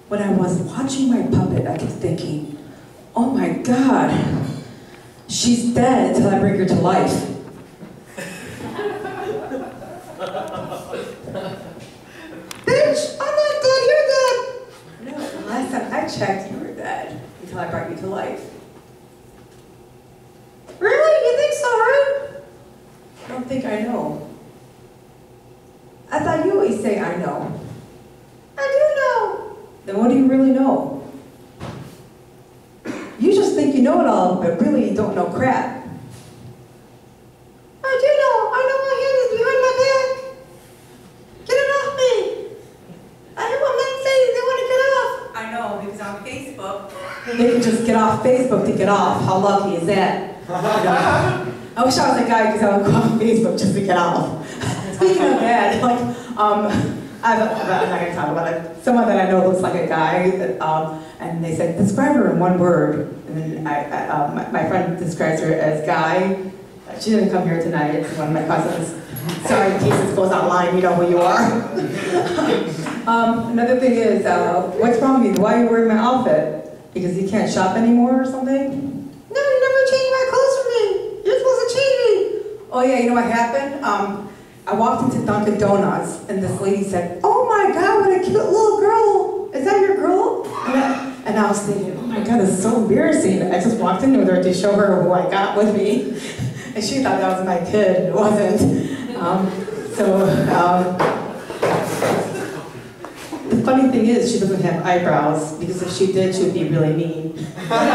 when I was watching my puppet, I kept thinking, oh my God, she's dead until I bring her to life. Bitch, I'm not dead, you're dead. No, the last time I checked, you were dead until I brought you to life. Really? You think so, right? I don't think I know. I thought you always say I know. I do know. Then what do you really know? You just think you know it all, but really you don't know crap. I do know. I know my hand is behind my back. Get it off me. I know what men say they want to get off. I know, because on Facebook. They can just get off Facebook to get off. How lucky is that? I wish I was a guy because I would go on Facebook just to get off. Speaking of that, like, I'm not going to talk about it. Someone that I know looks like a guy, that, and they said, describe her in one word. And then my friend describes her as guy. She didn't come here tonight, it's one of my cousins. Sorry, in case this goes online, you know who you are. Another thing is, what's wrong with you? Why are you wearing my outfit? Because you can't shop anymore or something? No, you never changed my clothes for me. You're supposed to change me. Oh yeah, you know what happened? I walked into Dunkin' Donuts and this lady said, oh my God, what a cute little girl. Is that your girl? And I was thinking, oh my God, this is so embarrassing. I just walked in with her to show her who I got with me. And she thought that was my kid, and it wasn't. The funny thing is, she doesn't have eyebrows, because if she did, she would be really mean. I'm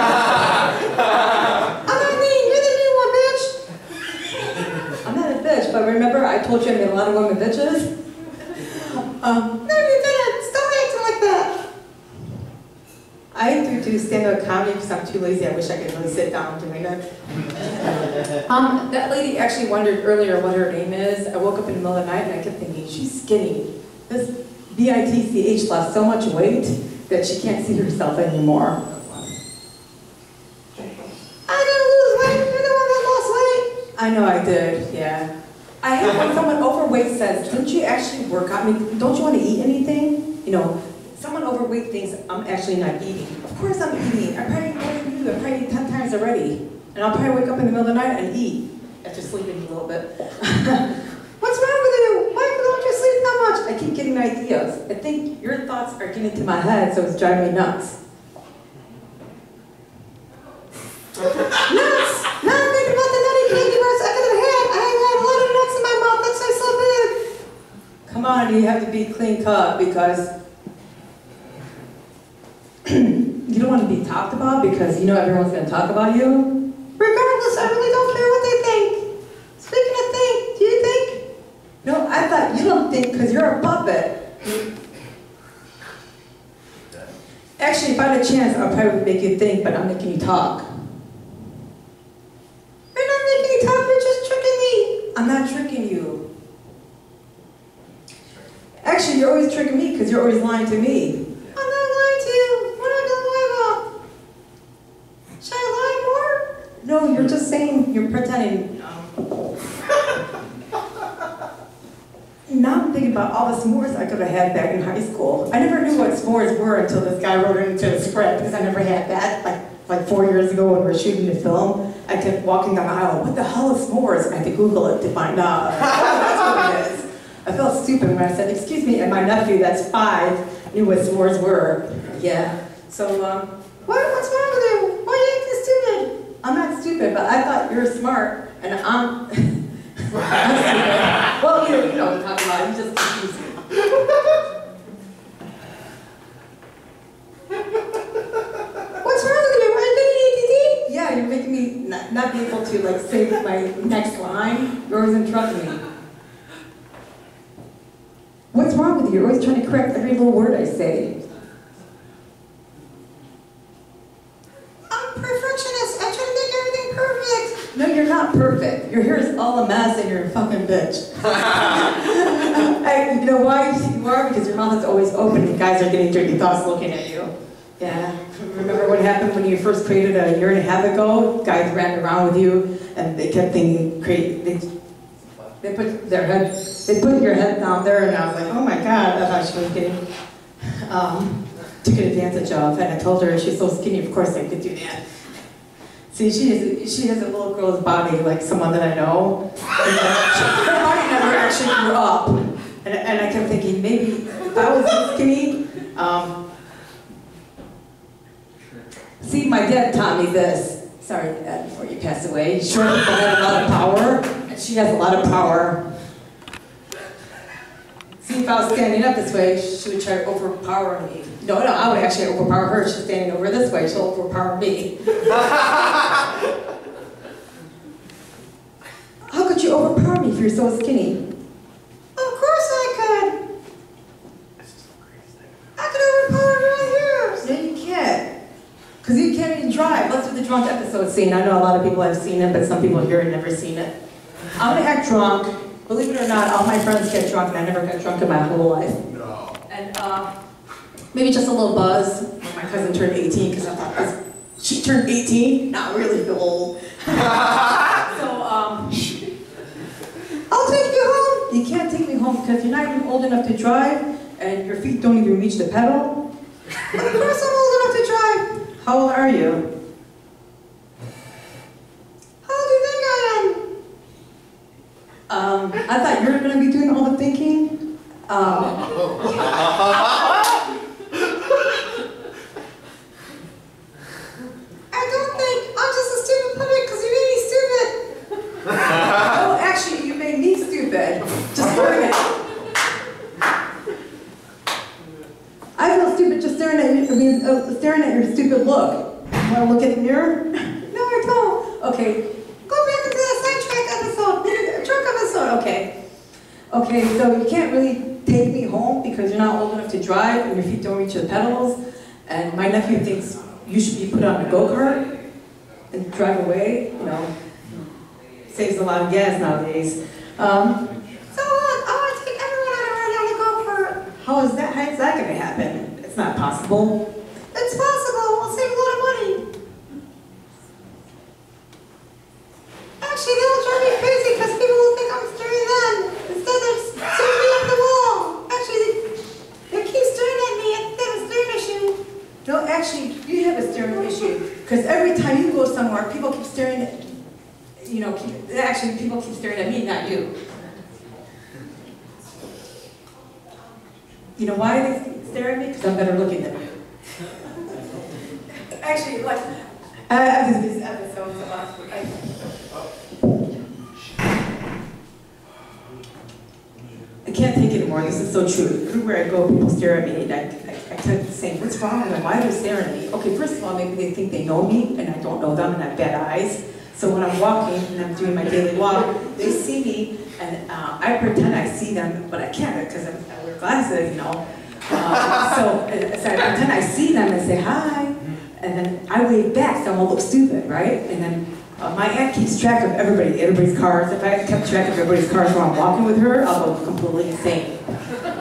not mean, you're the mean one, bitch. I'm not a bitch, but remember I told you I made a lot of women bitches? No, you didn't. Stop acting like that. I do stand-up comedy because I'm too lazy. I wish I could really sit down doing it. That lady actually wondered earlier what her name is. I woke up in the middle of the night and I kept thinking, she's skinny. This BITCH lost so much weight that she can't see herself anymore. I didn't lose weight. You're the one that lost weight. I know I did, yeah. I hate when someone overweight says, didn't you actually work out? I mean, don't you want to eat anything? You know, someone overweight thinks I'm actually not eating. Of course I'm eating. I probably eat more than you. I probably eat 10 times already. And I'll probably wake up in the middle of the night and eat after sleeping a little bit. What's wrong with you? Why don't you sleep that much? I keep getting ideas. I think your thoughts are getting into my head, so it's driving me nuts. Nuts! Now I'm thinking about the nutty candy bars I could have had. I had a lot of nuts in my mouth. That's why so big. Come on, you have to be clean cut because you don't want to be talked about because you know everyone's going to talk about you. Regardless, I really don't care what they think. Speaking of think, do you think? No, I thought you don't think because you're a puppet. Actually, if I had a chance, I'll probably make you think, but I'm making you talk. You're not making me talk, you're just tricking me. I'm not tricking you. Actually, you're always tricking me because you're always lying to me. I'm not lying to you. What am I going to lie about? Should I lie more? No, you're just saying, you're pretending. Now I'm thinking about all the s'mores I could have had back in high school. I never knew what s'mores were until this guy wrote it into a script because I never had that. Like 4 years ago when we were shooting the film, I kept walking down the aisle, what the hell is s'mores? And I had to Google it to find out. That's what it is. I felt stupid when I said, excuse me, and my nephew, that's 5, knew what s'mores were. Yeah. So, what's wrong with you? Why are you acting stupid? I'm not stupid, but I thought you were smart, and I'm stupid. Well, you know what I'm talking about. You just confused me. What's wrong with you? Are you getting ADD? Yeah, you're making me not be able to like say my next line. You're always interrupting me. What's wrong with you? You're always trying to correct every little word I say. I'm perfectionist. I try to make everything perfect. No, you're not perfect. Your hair is all a mess and you're a fucking bitch. You know why you are? Because your mouth is always open and guys are getting dirty thoughts looking at you. Yeah. Remember what happened when you first created a year and a half ago? Guys ran around with you and they kept thinking, they put your head down there and I was like, oh my God, I thought she was getting, taken advantage of, and I told her she's so skinny, of course I could do that. See, she has a little girl's body, like someone that I know. Her body never actually grew up. And I kept thinking, maybe if I was this skinny, see, my dad taught me this. Sorry, Dad, before you passed away. Short people had a lot of power, and she has a lot of power. See, if I was standing up this way, she would try to overpower me. No, I would actually overpower her. She's standing over this way, she'll overpower me. How could you overpower me if you're so skinny? Of course I could. I could overpower you right here. No, you can't. Because you can't even drive. Let's do the drunk episode scene. I know a lot of people have seen it, but some people here have never seen it. I'm gonna act drunk. Believe it or not, all my friends get drunk, and I never got drunk in my whole life. No. And maybe just a little buzz when my cousin turned 18, because I thought, she turned 18? Not really feel old. So, I'll take you home. You can't take me home because you're not even old enough to drive, and your feet don't even reach the pedal. But of course I'm old enough to drive. How old are you? How old do you think I am? I thought you were going to be doing all the thinking. I don't think. I'm just a stupid puppet because you made me stupid. Oh, actually, you made me stupid. Just learn it. I feel stupid just staring at you. Staring at your stupid look. You want to look in the mirror? No, I don't. Okay. Go back into the sidetrack episode. Drunk episode. Okay. Okay, so you can't really take me home because you're not old enough to drive and your feet don't reach the pedals. And my nephew thinks you should be put on a go-kart and drive away. You know, saves a lot of gas nowadays. So look, I want to take everyone on a go-kart. How is that going to happen? It's not possible. It's possible. We'll save a lot of money. Actually, they'll drive me crazy because people will think I'm staring them. Instead, they're staring me at the wall. Actually, they keep staring at me and they have a staring issue. No, actually, you have a staring issue. Because every time you go somewhere, people keep staring at, actually, people keep staring at me, not you. You know why they stare at me? Because I'm better looking than you. Actually, like, after this episode, I can't take it anymore. This is so true. Everywhere I go, people stare at me, and I tend to say, what's wrong with them? Why are they staring at me? Okay, first of all, maybe they think they know me, and I don't know them, and I have bad eyes. So when I'm walking, and I'm doing my daily walk, they see me, and I pretend I see them, but I can't, because I wear glasses, you know. So I pretend I see them and say hi, and then I wave back, so I won't look stupid, right? And then my aunt keeps track of everybody's cars. If I kept track of everybody's cars while I'm walking with her, I'll go completely insane.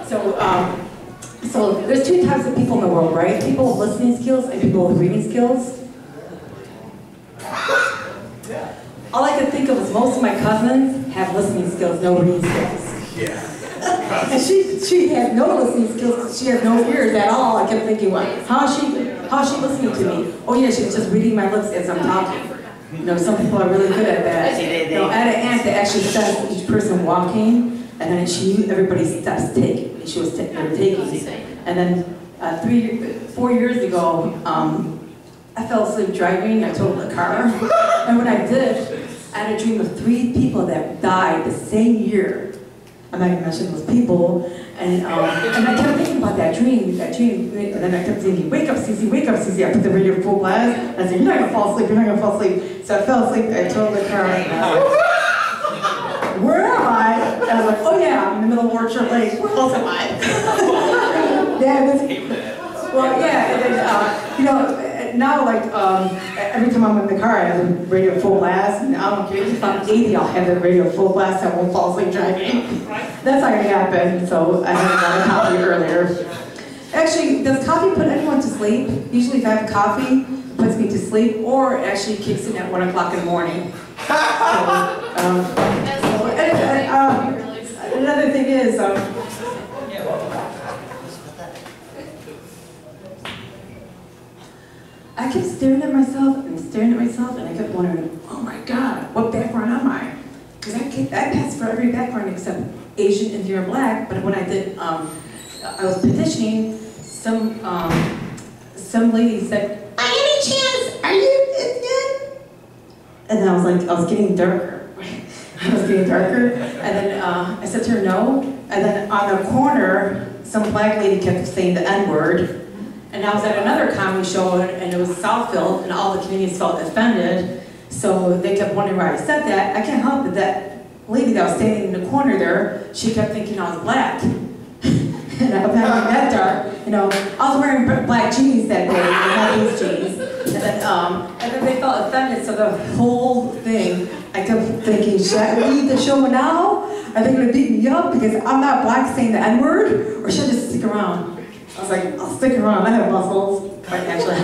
So there's two types of people in the world, right? People with listening skills and people with reading skills. All I can think of is most of my cousins have listening skills, no reading skills. Yeah. And she has no listening skills. She has no ears at all. I kept thinking, well, how is she listening to me? Oh yeah, she's just reading my lips as I'm talking. You know, some people are really good at that. You know, I had an aunt that actually said each person walking, and then she knew everybody's steps taken. She was taking. And then 4 years ago, I fell asleep driving. I totaled the car, and when I did, I had a dream of 3 people that died the same year. I'm not going to mention those people, and I kept thinking about that dream, and then I kept thinking, wake up, Cece, wake up, Cece. I put the radio full blast, and I said, you're not going to fall asleep, you're not going to fall asleep. So I fell asleep, I totaled the car, and where am I? And I was like, oh yeah, I'm in the middle of Orchard Lake, where else am I? Well, yeah, and then, you know, now, like, every time I'm in the car, I have the radio full blast, and I don't care if I'm 80, I'll have the radio full blast, I won't fall asleep driving. That's not going to happen, so I had a lot of coffee earlier. Actually, does coffee put anyone to sleep? Usually if I have coffee, it puts me to sleep, or it actually kicks in at 1 o'clock in the morning. Another thing is, I kept staring at myself and staring at myself, and I kept wondering, oh my God, what background am I? Because I passed for every background except Asian, Indian, or Black, but when I did, I was petitioning, some lady said, by any chance, are you Indian? And I was getting darker. I was getting darker, and then I said to her, no, and then on the corner, some Black lady kept saying the N-word, and I was at another comedy show, and it was Southfield, and all the comedians felt offended, so they kept wondering why I said that. I can't help it, that lady that was standing in the corner there, she kept thinking I was Black. And I was having that dark, you know. I was wearing black jeans that day, not these jeans. And then they felt offended, so the whole thing, I kept thinking, should I leave the show now? Are they gonna beat me up because I'm not Black saying the N-word? Or should I just stick around? I was like, I'll stick around, I have muscles. But actually,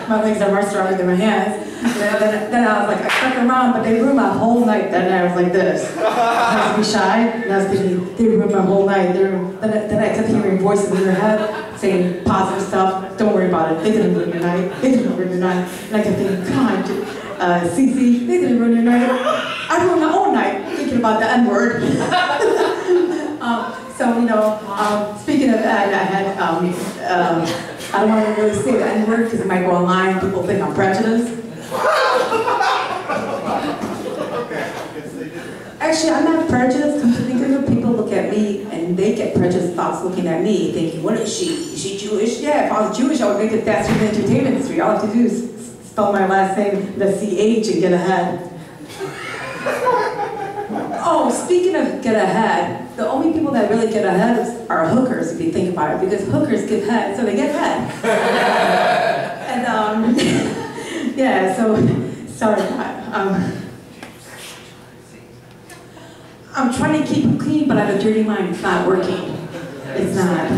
my legs are more stronger than my hands. Then I was like, I stuck around, but they ruined my whole night that night. I was like this. I was shy, and I was thinking, they ruined my whole night. Then I kept hearing voices in their head saying positive stuff. Don't worry about it. They didn't ruin your night. They didn't ruin your night. And I kept thinking, come on, Cece, they didn't ruin your night. I ruined my own night thinking about the N-word. So, you know, speaking of that, I had, I don't want to really say the N-word because it might go online, people think I'm prejudiced. Actually, I'm not prejudiced, come to think of it, people look at me and they get prejudiced thoughts looking at me, thinking, what is she? Is she Jewish? Yeah, if I was Jewish, I would make it faster in the entertainment industry. All I have to do is spell my last name, the CH, and get ahead. Oh, speaking of get ahead, the only people that really get ahead are hookers, if you think about it, because hookers give head, so they get head. And yeah, so sorry. I'm trying to keep it clean, but I have a dirty mind. It's not working. It's not.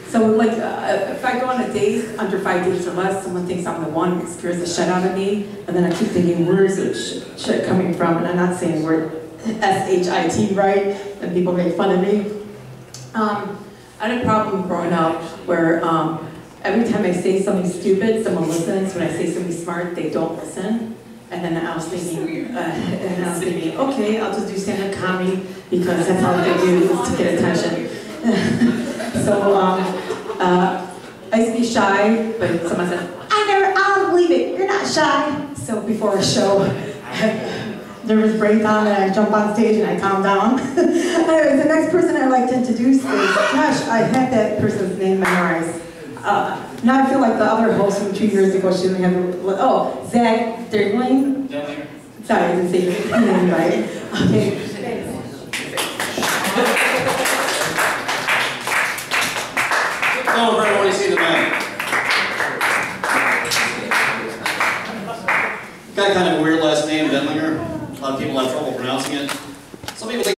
So like, if I go on a date under 5 dates or less, someone thinks I'm the one, it scares the shit out of me, and then I keep thinking, where is this shit coming from? And I'm not saying word S-H-I-T, right? And people make fun of me. I had a problem growing up where every time I say something stupid, someone listens. When I say something smart, they don't listen. And then I was thinking, okay, I'll just do stand-up comedy because that's all they do is to get attention. So I used to be shy, but someone said, I don't believe it, you're not shy. So before a show, nervous breakdown, and I jump on stage and I calm down. Anyways, the next person I'd like to introduce is, gosh, I had that person's name memorized. Now I feel like the other host from 2 years ago, she didn't have the, oh, Zach Dergling? Sorry, I didn't say your name right. Okay, thanks. Hello, everyone, want to see the man. Got kind of a weird last name, Denlinger. A lot of people have trouble pronouncing it. Some people think